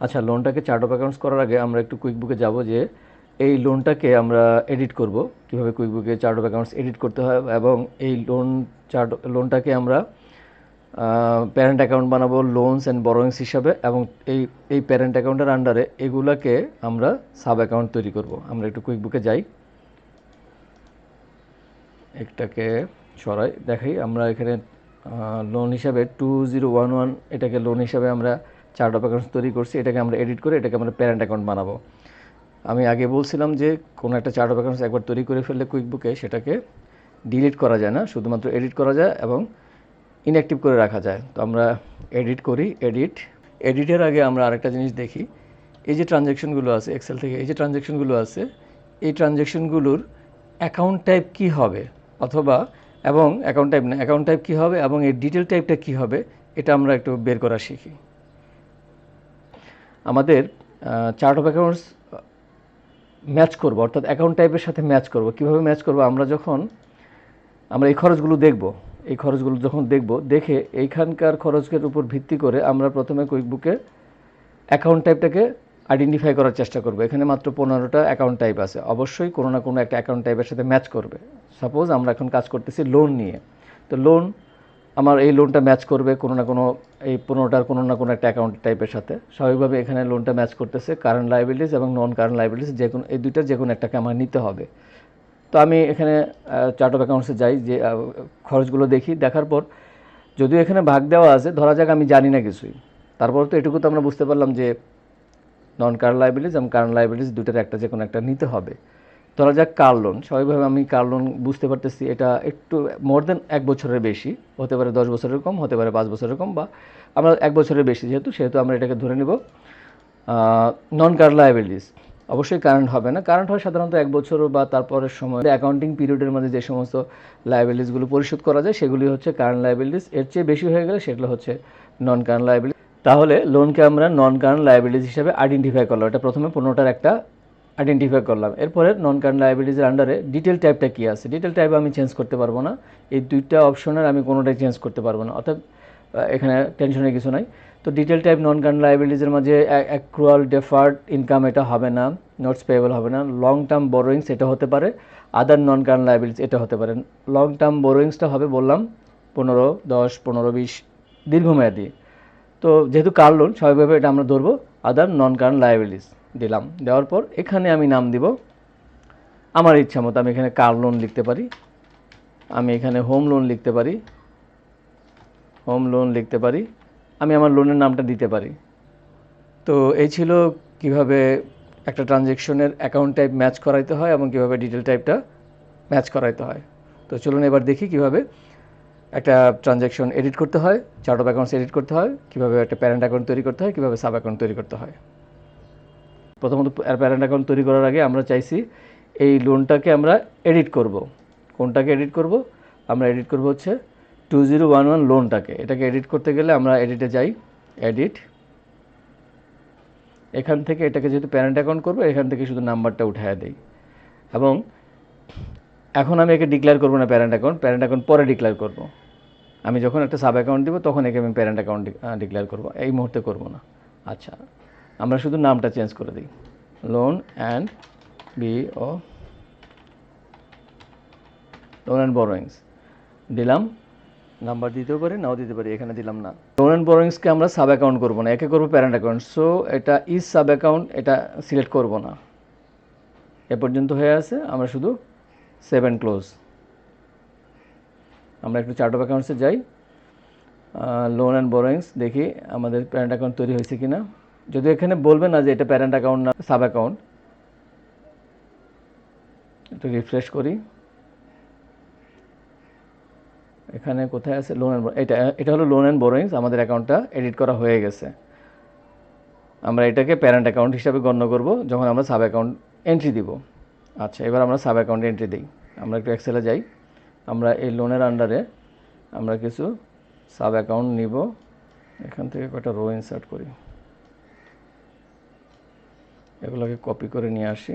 আচ্ছা, লোনটাকে chart of accounts করার আগে আমরা একটু কুইকবুকে যাব যে এই লোনটাকে আমরা এডিট করব, কিভাবে কুইকবুকে চার্ট অফ অ্যাকাউন্টস এডিট করতে হয়, এবং এই লোনটাকে আমরা প্যারেন্ট অ্যাকাউন্ট বানাবো লোনস অ্যান্ড বরোয়িংস হিসাবে, এবং এই এই প্যারেন্ট অ্যাকাউন্টের আন্ডারে এগুলাকে আমরা সাব অ্যাকাউন্ট তৈরি করব। আমরা একটু কুইকবুকে যাই, একটাকে সরাই দেখাই। আমরা এখানে লোন হিসাবে 2011 এটাকে লোন হিসাবে আমরা চার্ট অফ অ্যাকাউন্টস তৈরি করছি। এটাকে আমরা এডিট করে এটাকে আমরা প্যারেন্ট অ্যাকাউন্ট বানাবো। আমি আগে বলছিলাম যে কোনো একটা চার্ট অফ অ্যাকাউন্টস একবার তৈরি করে ফেললে কুইকবুকে সেটাকে ডিলিট করা যায় না, শুধুমাত্র এডিট করা যায় এবং ইনঅ্যাক্টিভ করে রাখা যায়। তো আমরা এডিট করি, এডিটের আগে আমরা আরেকটা জিনিস দেখি। এই যে ট্রানজ্যাকশনগুলো আছে এক্সেল থেকে, এই যে ট্রানজ্যাকশনগুলো আছে, এই ট্রানজ্যাকশনগুলোর অ্যাকাউন্ট টাইপ কী হবে, অথবা এবং অ্যাকাউন্ট টাইপ কী হবে এবং এর ডিটেল টাইপটা কী হবে, এটা আমরা একটু বের করা শিখি। আমাদের চার্ট অফ অ্যাকাউন্টস ম্যাচ করব, অর্থাৎ অ্যাকাউন্ট টাইপের সাথে ম্যাচ করব। কীভাবে ম্যাচ করব? আমরা এই খরচগুলো দেখব, এই খরচগুলো যখন দেখব, দেখে এইখানকার খরচের উপর ভিত্তি করে আমরা প্রথমে কুইকবুকে অ্যাকাউন্ট টাইপটাকে আইডেন্টিফাই করার চেষ্টা করব। এখানে মাত্র 15টা অ্যাকাউন্ট টাইপ আছে, অবশ্যই কোনো না কোনো একটা অ্যাকাউন্ট টাইপের সাথে ম্যাচ করবে। সাপোজ আমরা এখন কাজ করতেছি লোন নিয়ে, তো লোন, আমার এই লোনটা ম্যাচ করবে কোনো না কোনো, এই 15টার কোনো না কোনো একটা অ্যাকাউন্ট টাইপের সাথে। স্বাভাবিকভাবে এখানে লোনটা ম্যাচ করতেছে কারেন্ট লায়াবিলিটিস এবং নন কারেন্ট লায়াবিলিটিস, যে কোনো এই দুইটার যে কোনো একটাকে আমার নিতে হবে। তো আমি এখানে চার্ট অফ অ্যাকাউন্টসে যাই, যে খরচগুলো দেখি, দেখার পর যদিও এখানে ভাগ দেওয়া আছে, ধরা যাক আমি জানি না কিছুই, তারপর তো এটুকু তো আমরা বুঝতে পারলাম যে নন কারেন্ট লায়াবিলিটিস এবং কারেন্ট লায়াবিলিটিস দুটার একটা যে কোনো একটা নিতে হবে। ধরা যাক কার লোন, স্বাভাবিকভাবে আমি কার লোন বুঝতে পারতেছি এটা একটু মোর দেন 1 বছরের বেশি, হতে পারে 10 বছরের কম, হতে পারে 5 বছরের কম, বা আমরা 1 বছরের বেশি, সেহেতু আমরা এটাকে ধরে নেব নন কারেন্ট লায়াবিলিটিস। অবশ্যই কারেন্ট হবে না, কারেন্ট হয় সাধারণত 1 বছর বা তারপরের সময় অ্যাকাউন্টিং পিরিয়ডের মধ্যে যে সমস্ত লায়াবিলিটিসগুলো পরিশোধ করা যায় সেগুলি হচ্ছে কারেন্ট লায়াবিলিটিস। এর চেয়ে বেশি হয়ে গেলে সেগুলো হচ্ছে নন কারেন্ট লায়াবিলিটিস। তাহলে লোনকে আমরা নন কারেন্ট লায়াবিলিটিস হিসাবে আইডেন্টিফাই করলাম, এটা প্রথমে 15টার একটা আইডেন্টিফাই করলাম। এরপরে নন কারেন্ট লায়াবিলিটিসের আন্ডারে ডিটেল টাইপটা কী আছে, ডিটেল টাইপ আমি চেঞ্জ করতে পারবো না, এই দুইটা অপশনের আমি কোনোটাই চেঞ্জ করতে পারবো না, অর্থাৎ এখানে টেনশনের কিছু নাই। তো ডিটেল টাইপ নন কারেন্ট লায়াবিলিটিসের মাঝে অ্যাক্রুয়াল ডেফার্ড ইনকাম এটা হবে না, নোটস পেয়েবল হবে না, লং টার্ম বোরোয়িংস এটা হতে পারে, আদার নন কারেন্ট লায়াবিলিটিস এটা হতে পারে। লং টার্ম বোরোয়িংসটা হবে বললাম 15, 10, 15, 20 দীর্ঘমেয়াদী। তো যেহেতু কার লোন, স্বাভাবিকভাবে এটা আমরা ধরবো আদার নন কারেন্ট লায়াবিলিটিস দিলাম। দেওয়ার পর এখানে আমি নাম দিব আমার ইচ্ছা মতো। আমি এখানে কার লোন লিখতে পারি, আমি এখানে হোম লোন লিখতে পারি, আমি আমার লোনের নামটা দিতে পারি। তো এই ছিল কিভাবে একটা ট্রানজ্যাকশনের অ্যাকাউন্ট টাইপ ম্যাচ করাইতে হয় এবং কিভাবে ডিটেল টাইপটা ম্যাচ করাইতে হয়। তো চলুন এবার দেখি কিভাবে একটা ট্রানজ্যাকশন এডিট করতে হয়, চার্ট অফ অ্যাকাউন্টস এডিট করতে হয়, কিভাবে একটা প্যারেন্ট অ্যাকাউন্ট তৈরি করতে হয়, কিভাবে সাব অ্যাকাউন্ট তৈরি করতে হয়। প্রথমত প্যারেন্ট অ্যাকাউন্ট তৈরি করার আগে আমরা চাইছি এই লোনটাকে আমরা এডিট করব। কোনটাকে এডিট করব? আমরা এডিট করব হচ্ছে 2011 লোনটাকে। এটাকে এডিট করতে গেলে আমরা এডিটে যাই, এডিট, এখান থেকে এটাকে যেহেতু প্যারেন্ট অ্যাকাউন্ট করবো, এখান থেকে শুধু নাম্বারটা উঠাইয়া দেই। এবং এখন আমি একে ডিক্লেয়ার করবো না প্যারেন্ট অ্যাকাউন্ট পরে ডিক্লেয়ার করব। আমি যখন একটা সাব অ্যাকাউন্ট দিব তখন একে আমি প্যারেন্ট অ্যাকাউন্ট ডিক্লেয়ার করব, এই মুহূর্তে করব না। আচ্ছা, আমরা শুধু নামটা চেঞ্জ করে দিই, লোন অ্যান্ড বরোয়িংস দিলাম। নাম্বার দিতেও পারি, নাও দিতে পারি, এখানে দিলাম না। লোন অ্যান্ড বরোয়িংসকে আমরা সাব অ্যাকাউন্ট করবো না, একে করবো প্যারেন্ট অ্যাকাউন্ট। সো এটা ইজ সাব অ্যাকাউন্ট, এটা সিলেক্ট করব না। এ পর্যন্ত হয়ে আছে, আমরা শুধু সেভ অ্যান্ড ক্লোজ। আমরা একটু চার্ট অফ অ্যাকাউন্টসে যাই, লোন অ্যান্ড বরোয়িংস দেখি আমাদের প্যারেন্ট অ্যাকাউন্ট তৈরি হয়েছে কিনা। যদিও এখানে বলবে না যে এটা প্যারেন্ট অ্যাকাউন্ট না সাব অ্যাকাউন্ট। একটু রিফ্রেশ করি, এখানে কোথায় আছে লোন অ্যান্ড, এটা হলো লোন অ্যান্ড বরোয়িংস। আমাদের অ্যাকাউন্টটা এডিট করা হয়ে গেছে। আমরা এটাকে প্যারেন্ট অ্যাকাউন্ট হিসাবে গণ্য করব যখন আমরা সাব অ্যাকাউন্ট এন্ট্রি দিব। আচ্ছা, এবার আমরা সাব অ্যাকাউন্ট এন্ট্রি দিই। আমরা একটু এক্সেলে যাই, আমরা এই লোনের আন্ডারে আমরা কিছু সাব অ্যাকাউন্ট নিব। এখান থেকে কয়েকটা রো ইনসার্ট করি, এগুলোকে কপি করে নিয়ে আসি।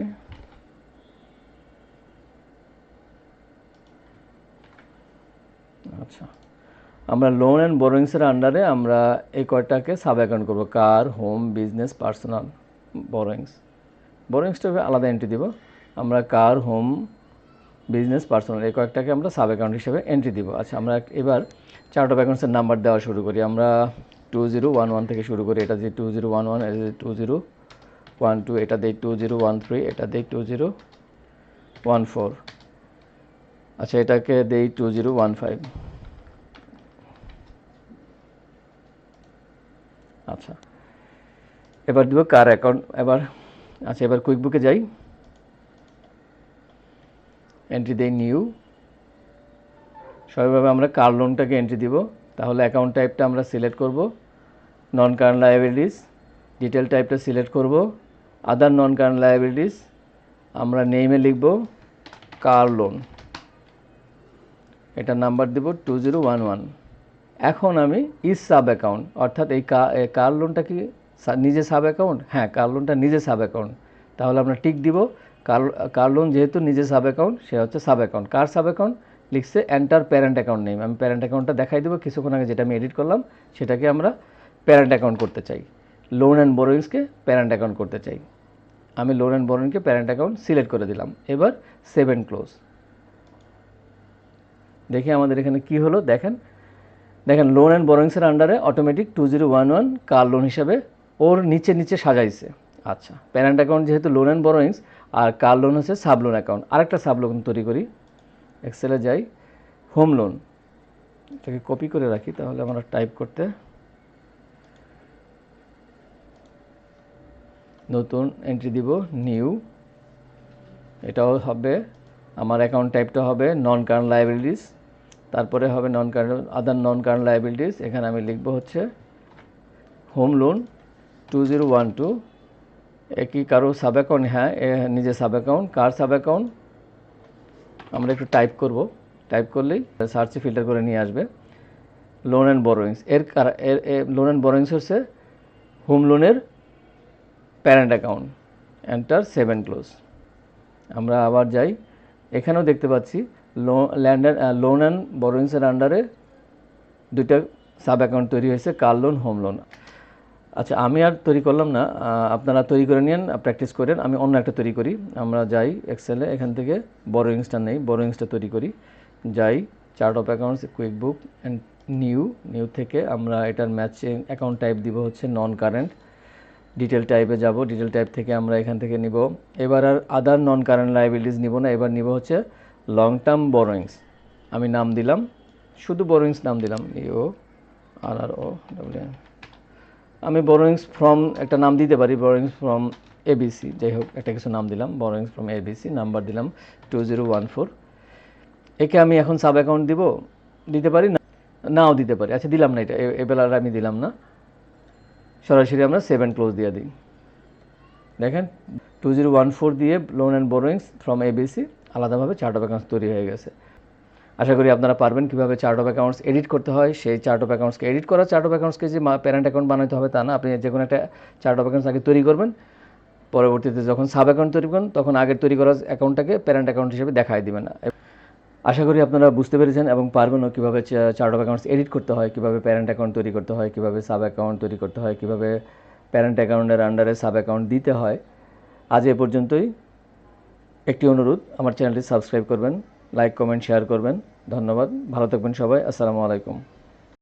আচ্ছা, আমরা লোন অ্যান্ড বোরোয়িংসের আন্ডারে আমরা এই কয়টাকে সাব অ্যাকাউন্ট করবো, কার, হোম, বিজনেস, পার্সোনাল, বোরোয়িংসটা আলাদা এন্ট্রি দিব। আমরা কার, হোম, বিজনেস, পার্সোনাল এই কয়েকটাকে আমরা সাব অ্যাকাউন্ট হিসেবে এন্ট্রি দিব। আচ্ছা, আমরা এবার চার্ট অফ অ্যাকাউন্টসের নাম্বার দেওয়া শুরু করি। আমরা 2011 থেকে শুরু করি। এটা যে 2011, এটা যে 2012, এটা দেই 2013, এটা দেই 2014। আচ্ছা, এটাকে দেই 2015। আচ্ছা, এবার দিব কার অ্যাকাউন্ট। আচ্ছা, এবার কুইকবুকে যাই, এন্ট্রি দেই নিউ। সবাইভাবে আমরা কার লোনটাকে এন্ট্রি দিব। তাহলে অ্যাকাউন্ট টাইপটা আমরা সিলেক্ট করব, নন কারেন্ট লায়াবিলিটিস। ডিটেল টাইপটা সিলেক্ট করব, আদার নন কারেন্ট লায়াবিলিটিস। আমরা নেমে লিখব কার লোন, এটা নাম্বার দেব 2011। এখন আমি ইজ সাব অ্যাকাউন্ট, অর্থাৎ এই কার লোনটা কি নিজে সাব অ্যাকাউন্ট? হ্যাঁ, কার লোনটা নিজে সাব অ্যাকাউন্ট। তাহলে আমরা টিক দিব। কার লোন যেহেতু নিজে সাব অ্যাকাউন্ট, সে হচ্ছে সাব অ্যাকাউন্ট। কার সাব অ্যাকাউন্ট লিখছে এন্টার প্যারেন্ট অ্যাকাউন্ট নেম। আমি প্যারেন্ট অ্যাকাউন্টটা দেখাই দেবো কিছুক্ষণ আগে, যেটা আমি এডিট করলাম সেটাকে আমরা প্যারেন্ট অ্যাকাউন্ট করতে চাই। লোন অ্যান্ড বোরোয়িংসকে প্যারেন্ট অ্যাকাউন্ট করতে চাই। আমি লোন অ্যান্ড বোরোয়িংকে প্যারেন্ট অ্যাকাউন্ট সিলেক্ট করে দিলাম। এবার সেভ অ্যান্ড ক্লোজ। দেখি আমাদের এখানে কি হলো। দেখেন লোন অ্যান্ড বোরোয়িংসের আন্ডারে অটোমেটিক 2011 কার লোন হিসাবে ওর নিচে নিচে সাজাইছে। আচ্ছা, প্যারেন্ট অ্যাকাউন্ট যেহেতু লোন অ্যান্ড বোরোয়িংস, আর কার লোন হচ্ছে সাব লোন অ্যাকাউন্ট। আরেকটা সাব লোন তৈরি করি, এক্সেলে যাই, হোম লোন। এটাকে কপি করে রাখি, তাহলে আমরা টাইপ করতে নতুন এন্ট্রি দিব নিউ। এটাও হবে, আমার অ্যাকাউন্ট টাইপটা হবে নন কারেন্ট লায়াবিলিটিস। তারপরে হবে আদার নন কারেন্ট লায়াবিলিটিস। এখানে আমি লিখব হচ্ছে হোম লোন 2012। একই কারো সাব অ্যাকাউন্ট? হ্যাঁ, নিজে সাব অ্যাকাউন্ট। কার সাব অ্যাকাউন্ট আমরা একটু টাইপ করব, টাইপ করলেই সার্চে ফিল্টার করে নিয়ে আসবে লোন অ্যান্ড বোরোয়িংস। লোন অ্যান্ড বোরোয়িংস হচ্ছে হোম লোনের parent account. Enter, save and close. আমরা আবার যাই, এখানেও দেখতে পাচ্ছি লোন অ্যান্ড বোরোয়িংসের আন্ডারে দুইটা সাব অ্যাকাউন্ট তৈরি হয়েছে, কার লোন, হোম লোন। আচ্ছা, আমি আর তৈরি করলাম না, আপনারা তৈরি করে নিন, প্র্যাকটিস করেন। আমি অন্য একটা তৈরি করি। আমরা যাই এক্সেলে, এখান থেকে বোরোয়িংসটা নেই, বোরোয়িংসটা তৈরি করি। যাই chart of accounts, QuickBook and new থেকে আমরা এটার ম্যাচিং অ্যাকাউন্ট টাইপ দিব হচ্ছে নন কারেন্ট। ডিটেল টাইপে যাব, ডিটেল টাইপ থেকে আমরা এখান থেকে নিব। এবার আর আদার নন কারেন্ট লায়াবিলিটিস নিব না, এবার নিব হচ্ছে লং টার্ম বোরোয়িংস। আমি নাম দিলাম, শুধু বোরোয়িংস নাম দিলাম, ও ডব্লিউ। আমি বোরোয়িংস ফ্রম একটা নাম দিতে পারি, বোরোয়িংস ফ্রম এবিসি, যাই হোক একটা কিছু নাম দিলাম, বোরোয়িংস ফ্রম এবিসি। নাম্বার দিলাম 2014। একে আমি এখন সাব অ্যাকাউন্ট দিতে পারি, নাও দিতে পারি। আচ্ছা, দিলাম না, এটা এবেলার আমি দিলাম না, সরাসরি আমরা সেভ অ্যান্ড ক্লোজ দিয়ে দিই। দেখেন 2014 দিয়ে লোন অ্যান্ড বোরোয়িংস ফ্রম এবিসি আলাদাভাবে চার্ট অফ অ্যাকাউন্টস তৈরি হয়ে গেছে। আশা করি আপনারা পারবেন কীভাবে চার্ট অফ অ্যাকাউন্টস এডিট করতে হয়। সেই চার্ট অফ অ্যাকাউন্টসকে এডিট করা চার্ট অফ অ্যাকাউন্টসকে যে প্যারেন্ট অ্যাকাউন্ট বানাতে হবে তা না। আপনি যে কোনো একটা চার্ট অফ অ্যাকাউন্টস আগে তৈরি করবেন, পরবর্তীতে যখন সাব অ্যাকাউন্ট তৈরি করবেন তখন আগের তৈরি করা অ্যাকাউন্টটাকে প্যারেন্ট অ্যাকাউন্ট হিসেবে দেখাই দিবেন না। আশা করি আপনারা বুঝতে পেরেছেন এবং পারবেনও কীভাবে চার্ট অফ অ্যাকাউন্টস এডিট করতে হয়, কীভাবে প্যারেন্ট অ্যাকাউন্ট তৈরি করতে হয়, কীভাবে সাব অ্যাকাউন্ট তৈরি করতে হয়, কীভাবে প্যারেন্ট অ্যাকাউন্টের আন্ডারে সাব অ্যাকাউন্ট দিতে হয়। আজ এ পর্যন্তই। একটি অনুরোধ, আমার চ্যানেলটি সাবস্ক্রাইব করবেন, লাইক, কমেন্ট, শেয়ার করবেন। ধন্যবাদ, ভালো থাকবেন সবাই। আসসালামু আলাইকুম।